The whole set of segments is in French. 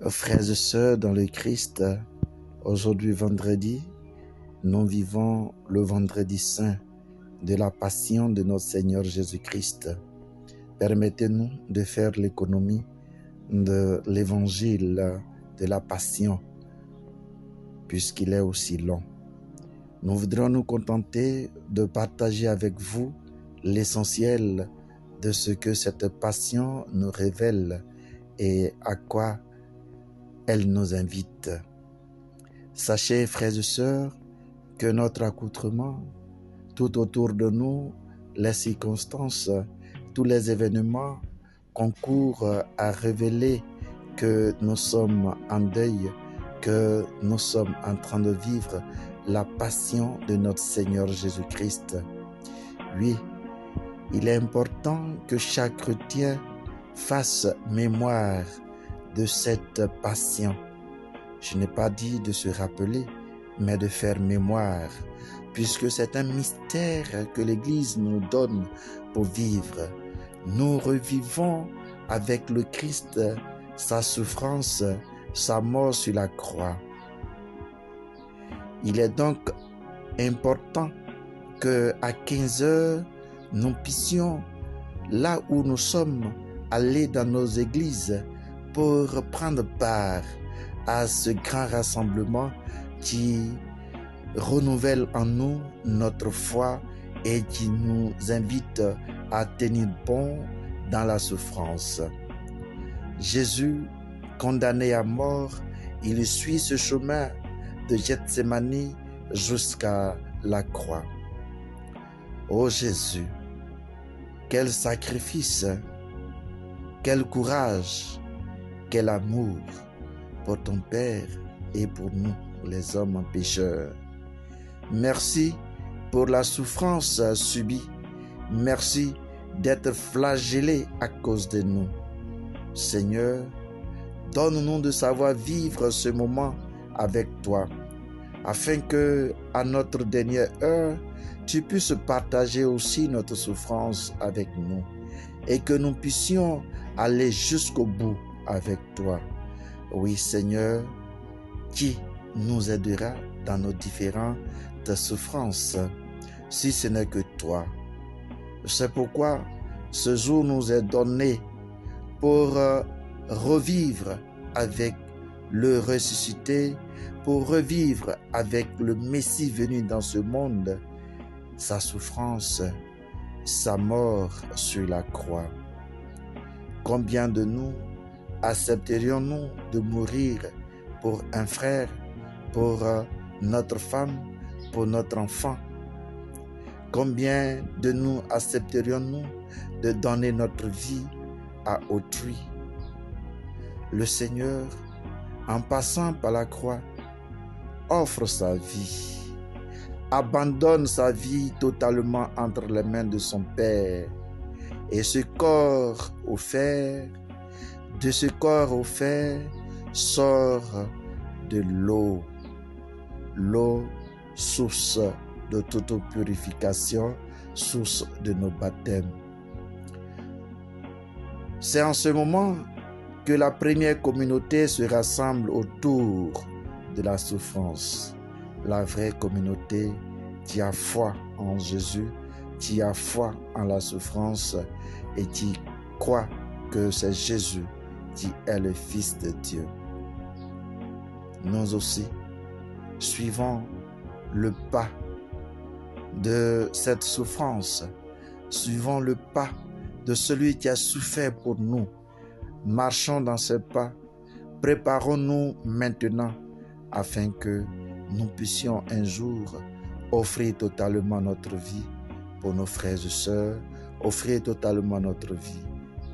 Frères et sœurs dans le Christ, aujourd'hui vendredi, nous vivons le vendredi saint de la passion de notre Seigneur Jésus-Christ. Permettez-nous de faire l'économie de l'évangile de la passion, puisqu'il est aussi long. Nous voudrons nous contenter de partager avec vous l'essentiel de ce que cette passion nous révèle et à quoi elle nous invite. Sachez, frères et sœurs, que notre accoutrement, tout autour de nous, les circonstances, tous les événements concourent à révéler que nous sommes en deuil, que nous sommes en train de vivre la passion de notre Seigneur Jésus-Christ. Oui, il est important que chaque chrétien fasse mémoire de cette passion. Je n'ai pas dit de se rappeler, mais de faire mémoire, puisque c'est un mystère que l'Église nous donne pour vivre. Nous revivons avec le Christ sa souffrance, sa mort sur la croix. Il est donc important qu'à 15 heures, nous puissions, là où nous sommes, aller dans nos églises pour prendre part à ce grand rassemblement qui renouvelle en nous notre foi et qui nous invite à tenir bon dans la souffrance. Jésus, condamné à mort, il suit ce chemin de Gethsémani jusqu'à la croix. Ô Jésus, quel sacrifice, quel courage, quel amour pour ton Père et pour nous, les hommes pécheurs. Merci pour la souffrance subie. Merci d'être flagellé à cause de nous. Seigneur, donne-nous de savoir vivre ce moment avec toi, afin que, à notre dernière heure, tu puisses partager aussi notre souffrance avec nous et que nous puissions aller jusqu'au bout avec toi. Oui, Seigneur, qui nous aidera dans nos différentes souffrances, si ce n'est que toi? C'est pourquoi ce jour nous est donné pour revivre avec le ressuscité, pour revivre avec le Messie venu dans ce monde, sa souffrance, sa mort sur la croix. Combien de nous accepterions-nous de mourir pour un frère, pour notre femme, pour notre enfant? Combien de nous accepterions-nous de donner notre vie à autrui? Le Seigneur, en passant par la croix, offre sa vie, abandonne sa vie totalement entre les mains de son Père. Et ce corps offert, de ce corps offert, sort de l'eau. L'eau, source de toute purification, source de nos baptêmes. C'est en ce moment que la première communauté se rassemble autour de la souffrance. La vraie communauté qui a foi en Jésus, qui a foi en la souffrance et qui croit que c'est Jésus qui est le Fils de Dieu. Nous aussi, suivons le pas de cette souffrance, suivons le pas de celui qui a souffert pour nous. Marchons dans ce pas, préparons-nous maintenant afin que nous puissions un jour offrir totalement notre vie pour nos frères et sœurs, offrir totalement notre vie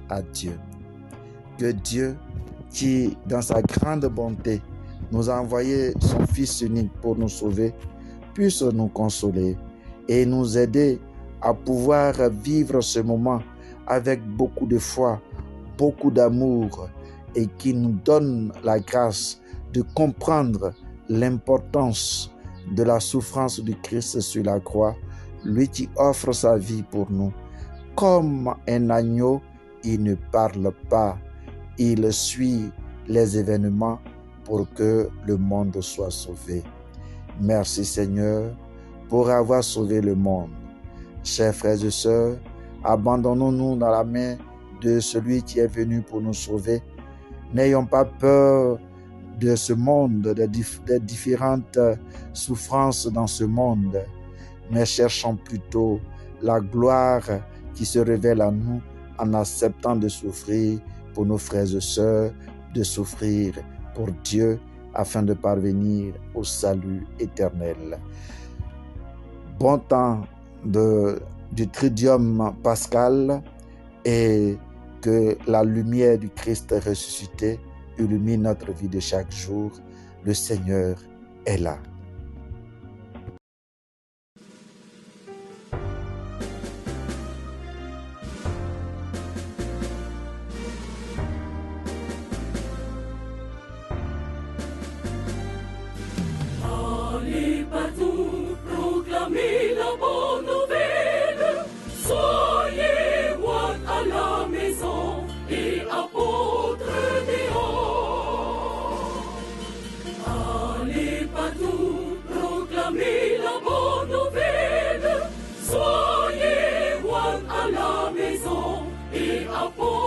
à Dieu. Que Dieu, qui dans sa grande bonté nous a envoyé son Fils unique pour nous sauver, puisse nous consoler et nous aider à pouvoir vivre ce moment avec beaucoup de foi, beaucoup d'amour et qui nous donne la grâce de comprendre l'importance de la souffrance du Christ sur la croix, lui qui offre sa vie pour nous. Comme un agneau, il ne parle pas, il suit les événements pour que le monde soit sauvé. Merci Seigneur pour avoir sauvé le monde. Chers frères et sœurs, abandonnons-nous dans la main de celui qui est venu pour nous sauver. N'ayons pas peur de ce monde, des différentes souffrances dans ce monde, mais cherchons plutôt la gloire qui se révèle à nous en acceptant de souffrir pour nos frères et sœurs, de souffrir pour Dieu afin de parvenir au salut éternel. Bon temps du Triduum pascal et que la lumière du Christ ressuscité illumine notre vie de chaque jour. Le Seigneur est là. Allez partout, proclamez la bonne nouvelle. Soyez moines à la maison et apôtres dehors. Allez partout, proclamez la bonne nouvelle. Soyez moines à la maison et apôtres